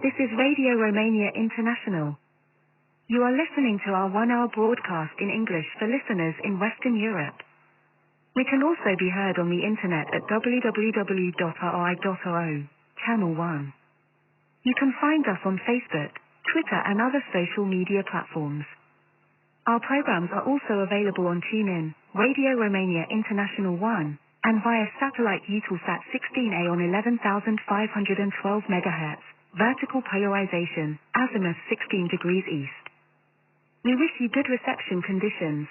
This is Radio Romania International. You are listening to our one-hour broadcast in English for listeners in Western Europe. We can also be heard on the internet at www.ri.ro, Channel 1. You can find us on Facebook, Twitter and other social media platforms. Our programs are also available on TuneIn, Radio Romania International 1, and via satellite Eutelsat 16A on 11,512 MHz, vertical polarization, azimuth 16 degrees east. We wish you good reception conditions.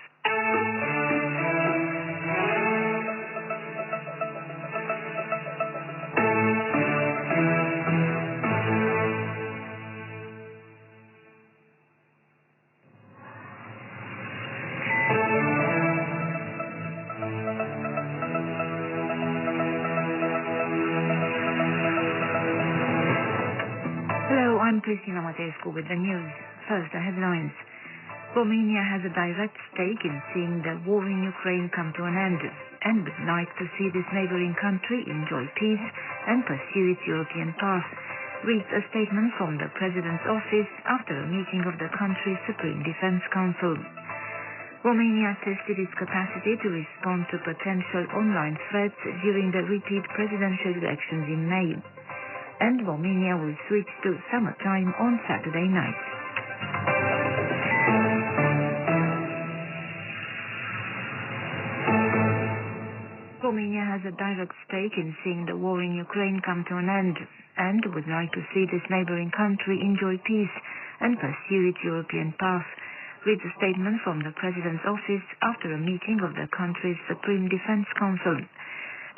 Hello, I'm Cristina Matescu with the news. First, the headlines. Romania has a direct stake in seeing the war in Ukraine come to an end, and would like to see this neighboring country enjoy peace and pursue its European path, reads a statement from the President's office after a meeting of the country's Supreme Defense Council. Romania tested its capacity to respond to potential online threats during the repeat presidential elections in May. And Romania will switch to summertime on Saturday night. Romania has a direct stake in seeing the war in Ukraine come to an end, and would like to see this neighboring country enjoy peace and pursue its European path, reads a statement from the President's office after a meeting of the country's Supreme Defense Council.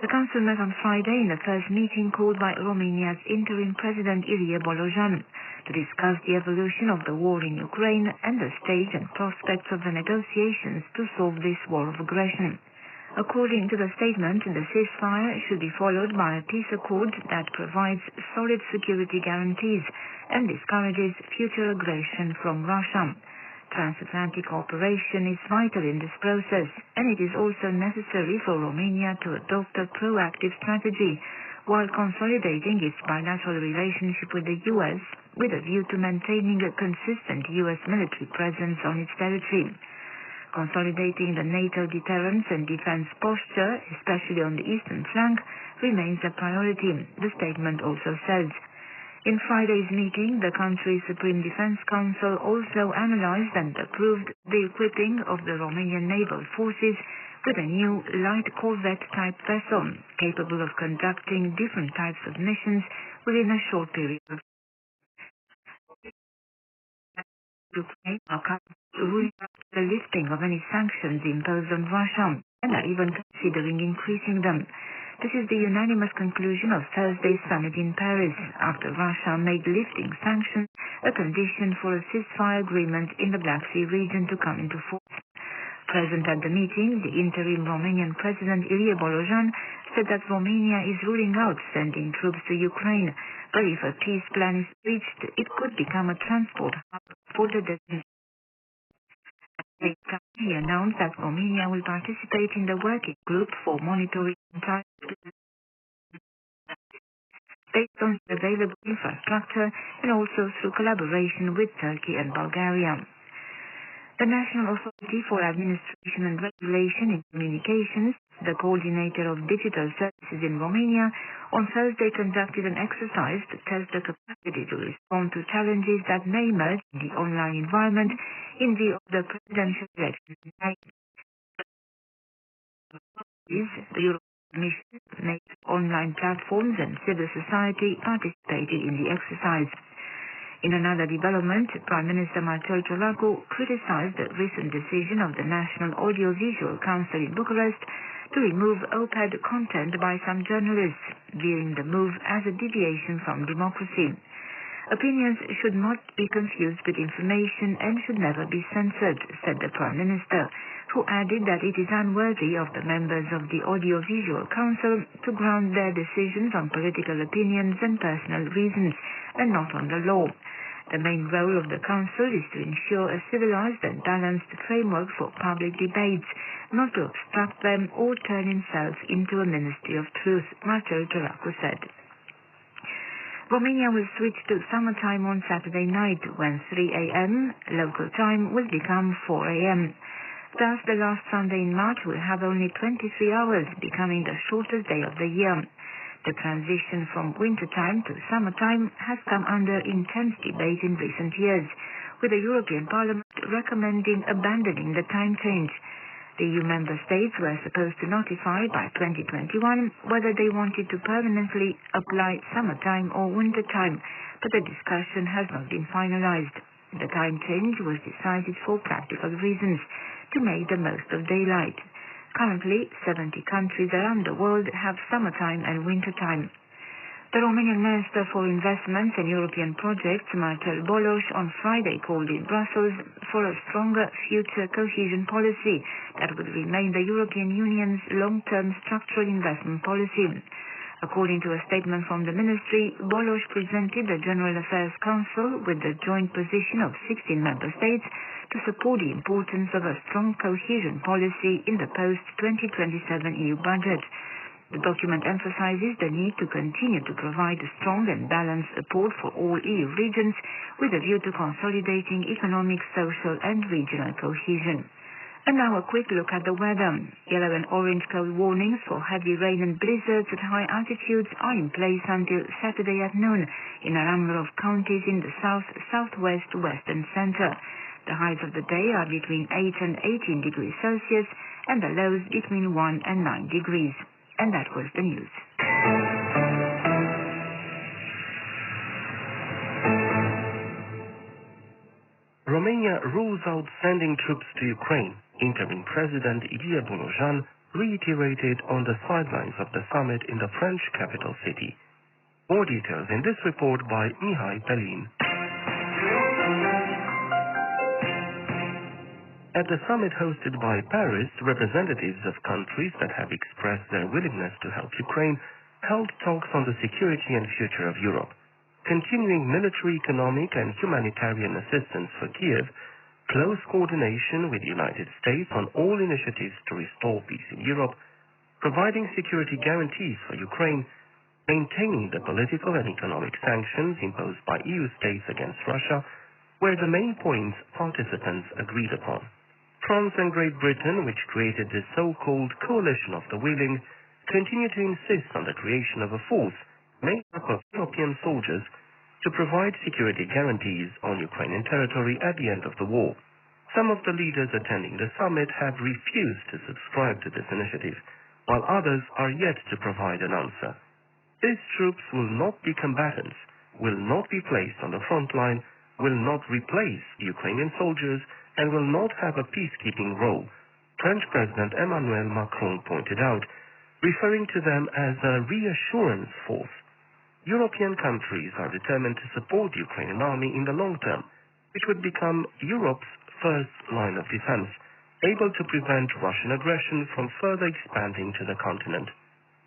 The Council met on Friday in the first meeting called by Romania's interim President Ilie Bolojan to discuss the evolution of the war in Ukraine and the stage and prospects of the negotiations to solve this war of aggression. According to the statement, the ceasefire should be followed by a peace accord that provides solid security guarantees and discourages future aggression from Russia. Transatlantic cooperation is vital in this process, and it is also necessary for Romania to adopt a proactive strategy while consolidating its bilateral relationship with the U.S. with a view to maintaining a consistent U.S. military presence on its territory. Consolidating the NATO deterrence and defense posture, especially on the eastern flank, remains a priority, the statement also says. In Friday's meeting, the country's Supreme Defense Council also analyzed and approved the equipping of the Romanian naval forces with a new light corvette-type vessel, capable of conducting different types of missions within a short period of time. Ukraine are ruling out the lifting of any sanctions imposed on Russia, and are even considering increasing them. This is the unanimous conclusion of Thursday's summit in Paris, after Russia made lifting sanctions a condition for a ceasefire agreement in the Black Sea region to come into force. Present at the meeting, the interim Romanian President Ilie Bolojan said that Romania is ruling out sending troops to Ukraine, but if a peace plan is reached, it could become a transport hub for the destination. He announced that Romania will participate in the working group for monitoring based on available infrastructure and also through collaboration with Turkey and Bulgaria. The National Authority for Administration and Regulation in Communications, the coordinator of digital services in Romania, on Thursday conducted an exercise to test the capacity to respond to challenges that may emerge in the online environment in view of the presidential election. The European Commission made online platforms and civil society participated in the exercise. In another development, Prime Minister Marcel Ciolacu criticized the recent decision of the National Audiovisual Council in Bucharest to remove OPAD content by some journalists, viewing the move as a deviation from democracy. Opinions should not be confused with information and should never be censored, said the Prime Minister, who added that it is unworthy of the members of the Audiovisual Council to ground their decisions on political opinions and personal reasons, and not on the law. The main role of the Council is to ensure a civilized and balanced framework for public debates, not to obstruct them or turn himself into a Ministry of Truth, Marcel Ciolacu said. Romania will switch to summertime on Saturday night, when 3 a.m. local time will become 4 a.m. Thus, the last Sunday in March will have only 23 hours, becoming the shortest day of the year. The transition from wintertime to summertime has come under intense debate in recent years, with the European Parliament recommending abandoning the time change. The EU member states were supposed to notify by 2021 whether they wanted to permanently apply summertime or wintertime, but the discussion has not been finalized. The time change was decided for practical reasons, to make the most of daylight. Currently, 70 countries around the world have summertime and wintertime. The Romanian Minister for Investments and European Projects, Marcel Bolos, on Friday called in Brussels for a stronger future cohesion policy that would remain the European Union's long-term structural investment policy. According to a statement from the ministry, Bolos presented the General Affairs Council with the joint position of 16 member states to support the importance of a strong cohesion policy in the post-2027 EU budget. The document emphasizes the need to continue to provide strong and balanced support for all EU regions with a view to consolidating economic, social and regional cohesion. And now a quick look at the weather. Yellow and orange cold warnings for heavy rain and blizzards at high altitudes are in place until Saturday at noon in a number of counties in the south, southwest, west and center. The highs of the day are between 8 and 18 degrees Celsius and the lows between 1 and 9 degrees. And that was the news. Romania rules out sending troops to Ukraine. Interim President Ilie Bolojan reiterated on the sidelines of the summit in the French capital city. More details in this report by Mihai Pelin. At the summit hosted by Paris, representatives of countries that have expressed their willingness to help Ukraine held talks on the security and future of Europe. Continuing military, economic, and humanitarian assistance for Kiev, close coordination with the United States on all initiatives to restore peace in Europe, providing security guarantees for Ukraine, maintaining the political and economic sanctions imposed by EU states against Russia, were the main points participants agreed upon. France and Great Britain, which created the so-called coalition of the willing, continue to insist on the creation of a force made up of European soldiers to provide security guarantees on Ukrainian territory at the end of the war. Some of the leaders attending the summit have refused to subscribe to this initiative, while others are yet to provide an answer. These troops will not be combatants, will not be placed on the front line, will not replace Ukrainian soldiers, and will not have a peacekeeping role, French President Emmanuel Macron pointed out, referring to them as a reassurance force. European countries are determined to support the Ukrainian army in the long term, which would become Europe's first line of defense, able to prevent Russian aggression from further expanding to the continent.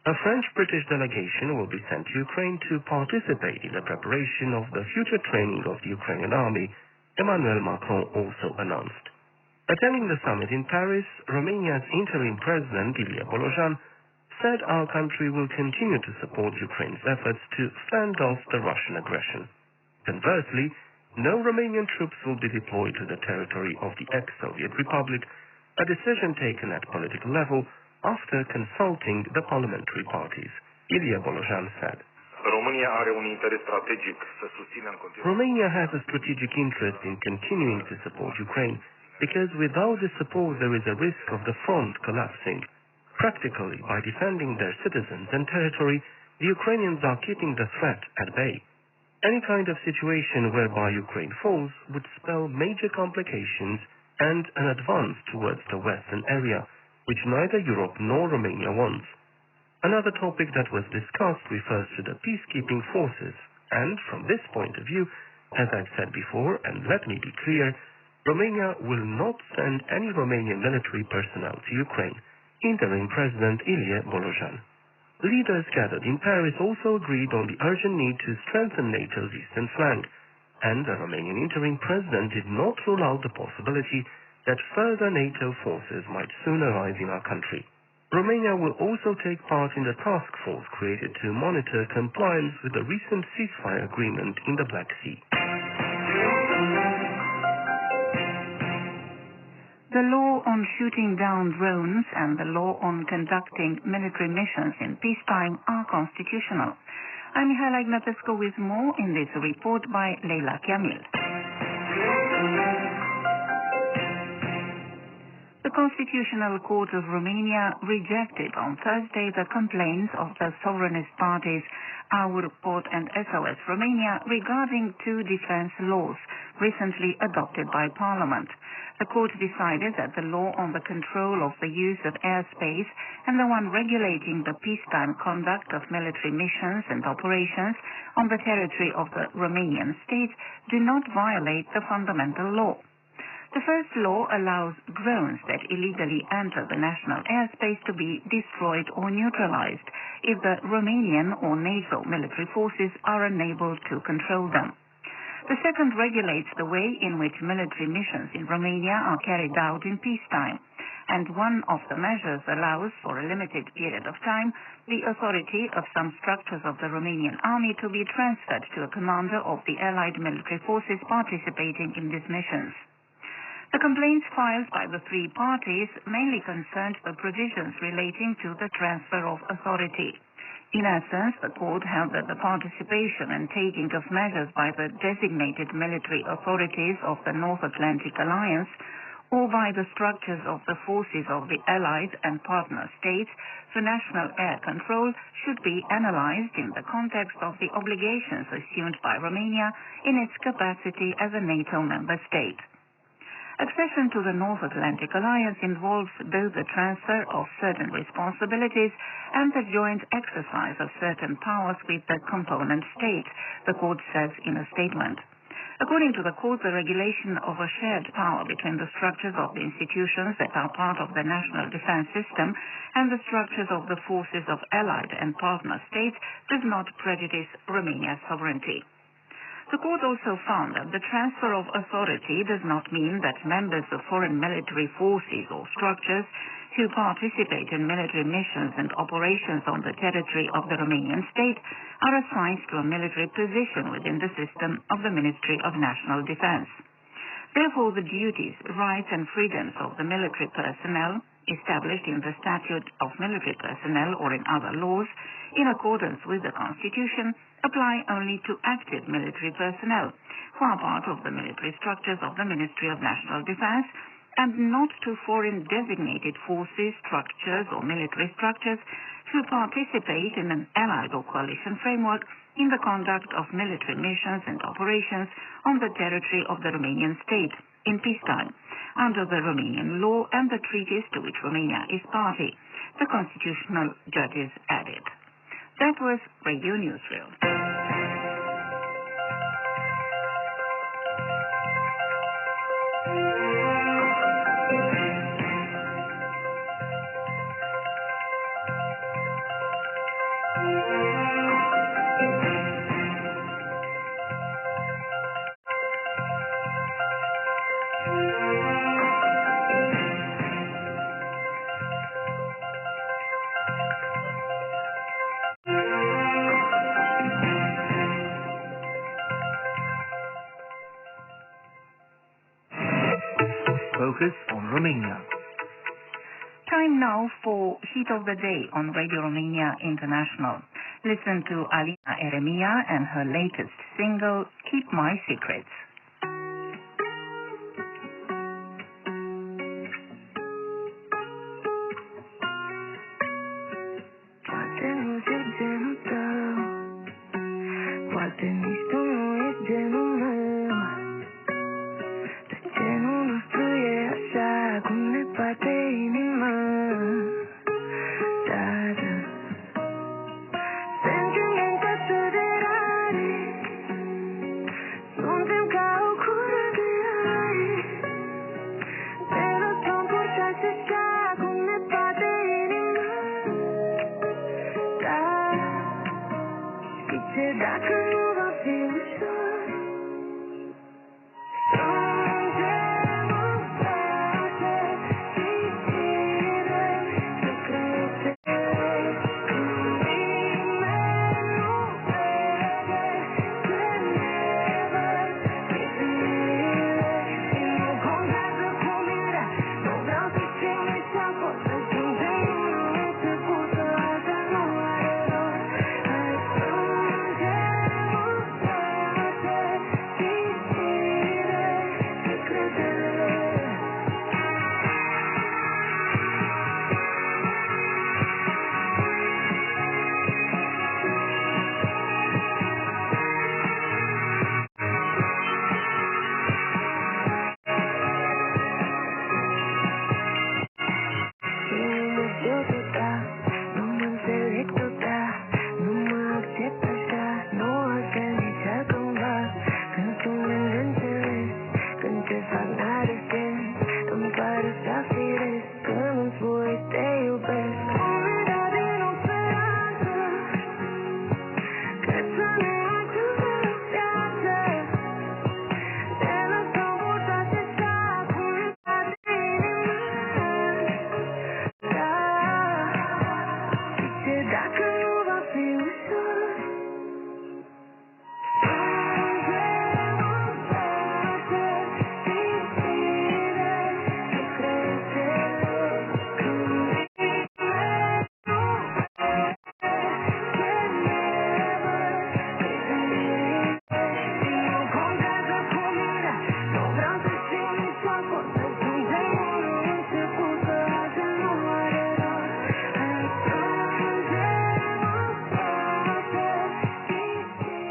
A French-British delegation will be sent to Ukraine to participate in the preparation of the future training of the Ukrainian army, Emmanuel Macron also announced. Attending the summit in Paris, Romania's interim president, Ilie Bolojan, said our country will continue to support Ukraine's efforts to fend off the Russian aggression. Conversely, no Romanian troops will be deployed to the territory of the ex-Soviet Republic, a decision taken at political level after consulting the parliamentary parties. Ilie Bolojan said. Romania are un interes strategic să susțină în continuare. Romania has a strategic interest in continuing to support Ukraine because without the support there is a risk of the front collapsing. Practically, by defending their citizens and territory, the Ukrainians are keeping the threat at bay. Any kind of situation whereby Ukraine falls would spell major complications and an advance towards the western area, which neither Europe nor Romania wants. Another topic that was discussed refers to the peacekeeping forces, and from this point of view, as I've said before, and let me be clear, Romania will not send any Romanian military personnel to Ukraine. Interim President Ilie Bolojan. Leaders gathered in Paris also agreed on the urgent need to strengthen NATO's eastern flank, and the Romanian interim president did not rule out the possibility that further NATO forces might soon arrive in our country. Romania will also take part in the task force created to monitor compliance with the recent ceasefire agreement in the Black Sea. The law on shooting down drones and the law on conducting military missions in peacetime are constitutional. I'm Mihaela Ignatescu with more in this report by Leila Kamil. The Constitutional Court of Romania rejected on Thursday the complaints of the sovereignist parties Our Pot and SOS Romania regarding two defense laws recently adopted by Parliament. The court decided that the law on the control of the use of airspace and the one regulating the peacetime conduct of military missions and operations on the territory of the Romanian state do not violate the fundamental law. The first law allows drones that illegally enter the national airspace to be destroyed or neutralized if the Romanian or NATO military forces are unable to control them. The second regulates the way in which military missions in Romania are carried out in peacetime, and one of the measures allows, for a limited period of time, the authority of some structures of the Romanian army to be transferred to a commander of the allied military forces participating in these missions. The complaints filed by the three parties mainly concerned the provisions relating to the transfer of authority. In essence, the court held that the participation and taking of measures by the designated military authorities of the North Atlantic Alliance or by the structures of the forces of the allied and partner states for national air control should be analyzed in the context of the obligations assumed by Romania in its capacity as a NATO member state. Accession to the North Atlantic Alliance involves both the transfer of certain responsibilities and the joint exercise of certain powers with the component states, the court says in a statement. According to the court, the regulation of a shared power between the structures of the institutions that are part of the national defense system and the structures of the forces of allied and partner states does not prejudice Romania's sovereignty. The court also found that the transfer of authority does not mean that members of foreign military forces or structures who participate in military missions and operations on the territory of the Romanian state are assigned to a military position within the system of the Ministry of National Defense. Therefore, the duties, rights and freedoms of the military personnel established in the Statute of Military Personnel or in other laws, in accordance with the Constitution, apply only to active military personnel who are part of the military structures of the Ministry of National Defense and not to foreign designated forces, structures or military structures who participate in an allied or coalition framework in the conduct of military missions and operations on the territory of the Romanian state in peacetime, under the Romanian law and the treaties to which Romania is party, the constitutional judges added. That was Radio Newsreel. Focus on Romania. Time now for Hit of the Day on Radio Romania International. Listen to Alina Eremia and her latest single, Keep My Secrets. Poate nu zic genul tău, poate nici tu nu ești genul meu, dar genul nostru e așa cum ne bate inima. Da, da. Sentimente atât de rare, suntem ca o cură de aer, ne lăsăm purtați așa cum ne bate inima. Da, știi ce, dacă nu va fi ușor, strângem în brațe, iubire, secrete, când nimeni nu vede, whenever, și nu contează cum era, nu vreau să știu nici acolo, să suntem începută, asta nu are rost. Hai strângem în brațe, iubire, secretele. Nu mă știu tuta, nu mă înțeleg tuta, nu mă accept așa, nu altfel nici altcumva. Când tu mă înțelegi, când ce fac n-are sens, îmi pare așa firesc, când îmi spui te iubesc. Umida din o speranță, cred să ne ajungem în viață, ne lăsăm purtați așa cum ne bate inima. Da, știi ce, dacă nu va fi ușor, strângem în brațe, iubire, secretele, când nimeni nu vede, whenever, și nu contează cum era, nu vreau să știu nici acolo, să suntem începută, asta nu are rost. Hai strângem în brațe, iubire,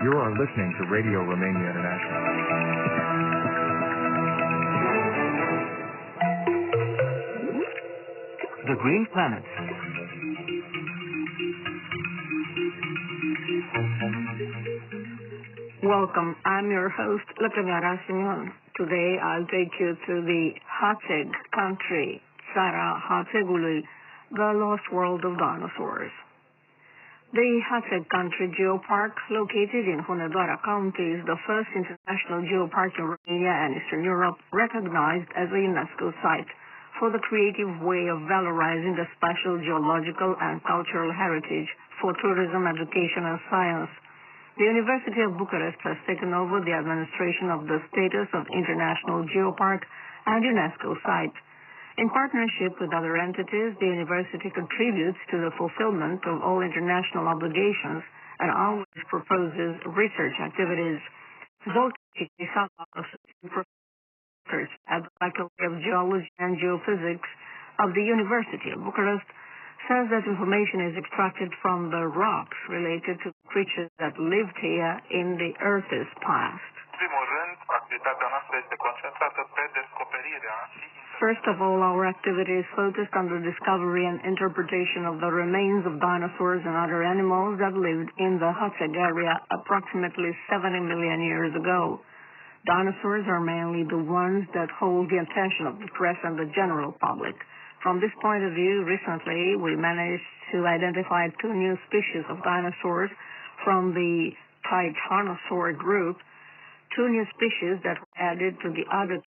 You are listening to Radio Romania International. the green planet. Welcome. I'm your host, Latvia Simeon. Today I'll take you to the Hatzeg country, Țara Hatzegului, the lost world of dinosaurs. The Hatzeg Country Geopark, located in Hunedoara County, is the first international geopark in Romania and Eastern Europe recognized as a UNESCO site for the creative way of valorizing the special geological and cultural heritage for tourism, education, and science. The University of Bucharest has taken over the administration of the status of International Geopark and UNESCO site. In partnership with other entities, the university contributes to the fulfillment of all international obligations and always proposes research activities. Zoltan research at the Faculty of Geology and Geophysics of the University of Bucharest says that information is extracted from the rocks related to creatures that lived here in the Earth's past. First of all, our activity is focused on the discovery and interpretation of the remains of dinosaurs and other animals that lived in the Hatzeg area approximately 70 million years ago. Dinosaurs are mainly the ones that hold the attention of the press and the general public. From this point of view, recently we managed to identify 2 new species of dinosaurs from the Titanosaur group, 2 new species that were added to the other.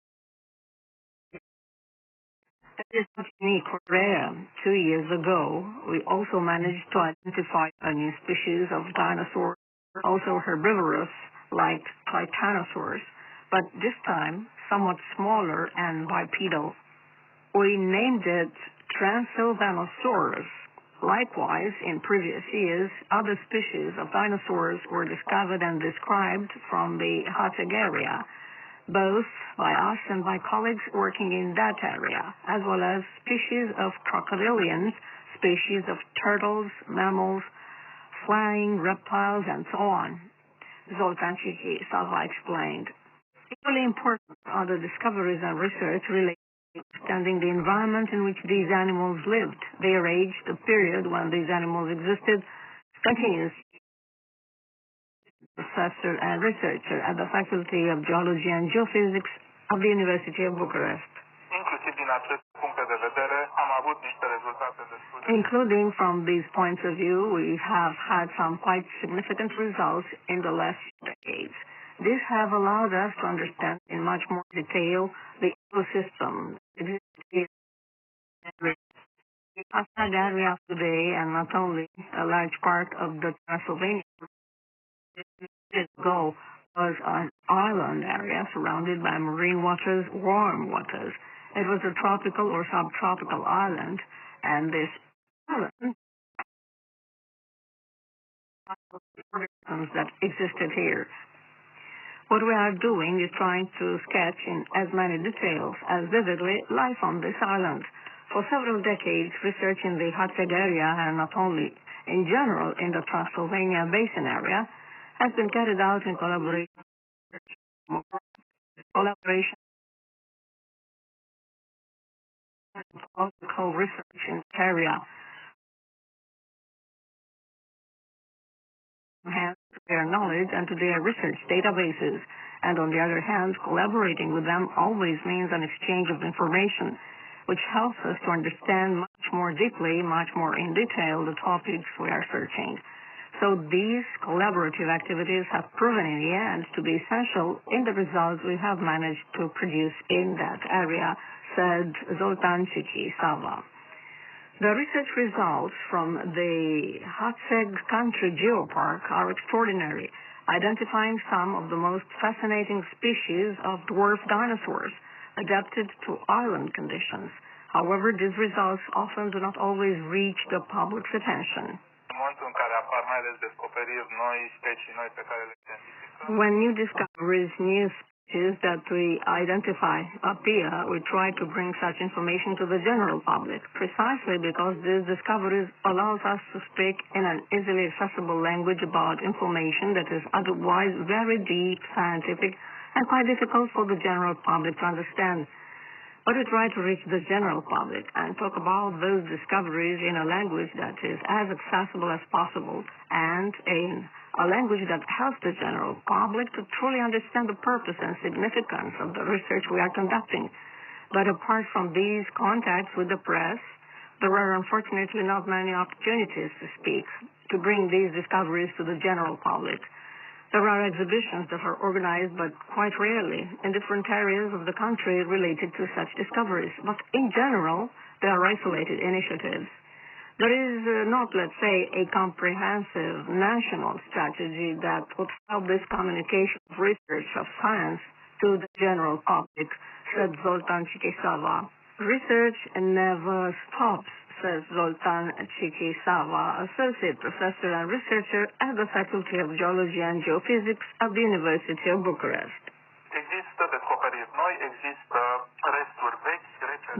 That is not unique or rare. 2 years ago, we also managed to identify a new species of dinosaur, also herbivorous, like titanosaurs, but this time somewhat smaller and bipedal. We named it Transylvanosaurus. Likewise, in previous years, other species of dinosaurs were discovered and described from the Hatzeg area, both by us and by colleagues working in that area, as well as species of crocodilians, species of turtles, mammals, flying reptiles, and so on. Zoltan Sava explained. Equally important are the discoveries and research related to understanding the environment in which these animals lived, their age, the period when these animals existed, continues professor and researcher at the Faculty of Geology and Geophysics of the University of Bucharest. Including from these points of view, we have had some quite significant results in the last decades. These have allowed us to understand in much more detail the ecosystem. The Hatzeg area today, and not only a large part of the Transylvania ago, was an island area surrounded by marine waters, warm waters. It was a tropical or subtropical island, and this island that existed here. What we are doing is trying to sketch in as many details as vividly life on this island. For several decades, research in the Hatzeg area, and not only in general in the Transylvania Basin area, has been carried out in collaboration and research in this area. To their knowledge and to their research databases, and on the other hand, collaborating with them always means an exchange of information, which helps us to understand much more deeply, much more in detail the topics we are searching. So these collaborative activities have proven in the end to be essential in the results we have managed to produce in that area, said Zoltan Sava. The research results from the Hatzeg Country Geopark are extraordinary, identifying some of the most fascinating species of dwarf dinosaurs adapted to island conditions. However, these results often do not always reach the public's attention. When new discoveries, new species that we identify appear, we try to bring such information to the general public, precisely because these discoveries allows us to speak in an easily accessible language about information that is otherwise very deep, scientific, and quite difficult for the general public to understand. but we try to reach the general public and talk about those discoveries in a language that is as accessible as possible and in a language that helps the general public to truly understand the purpose and significance of the research we are conducting. But apart from these contacts with the press, there are unfortunately not many opportunities to speak, to bring these discoveries to the general public. There are exhibitions that are organized, but quite rarely, in different areas of the country related to such discoveries. But in general, they are isolated initiatives. There is not, let's say, a comprehensive national strategy that would help this communication of research of science to the general public, said Zoltan Chikisava. Research never stops, says Zoltan Chikisava, associate professor and researcher at the Faculty of Geology and Geophysics at the University of Bucharest.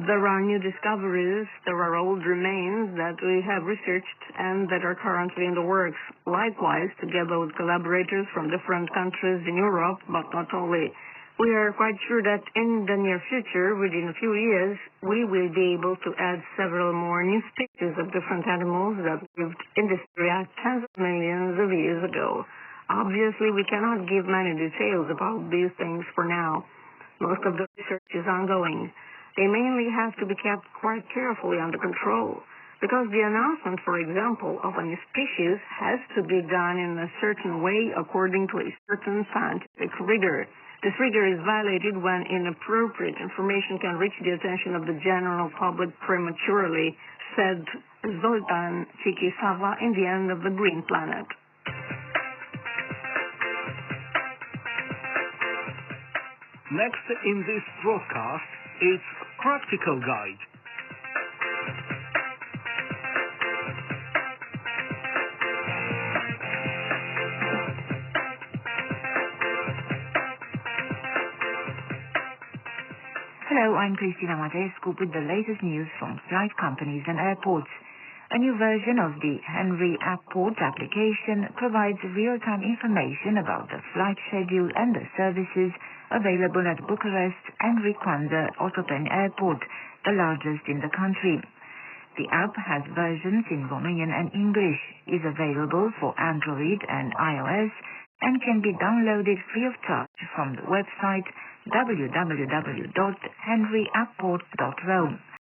There are new discoveries, there are old remains that we have researched and that are currently in the works. Likewise, together with collaborators from different countries in Europe, but not only, we are quite sure that in the near future, within a few years, we will be able to add several more new species of different animals that lived in this area tens of millions of years ago. Obviously, we cannot give many details about these things for now. Most of the research is ongoing. They mainly have to be kept quite carefully under control, because the announcement, for example, of a new species has to be done in a certain way according to a certain scientific rigor. This rigor is violated when inappropriate information can reach the attention of the general public prematurely, said Zoltan Chikisava in the end of the Green Planet. Next in this broadcast is Practical Guide. Hello, I'm Cristina Matescu with the latest news from flight companies and airports. A new version of the Henry Airport application provides real-time information about the flight schedule and the services available at Bucharest Henry Kwanza Otopeni Airport, the largest in the country. The app has versions in Romanian and English, is available for Android and iOS, and can be downloaded free of charge from the website www.henryairport.ro.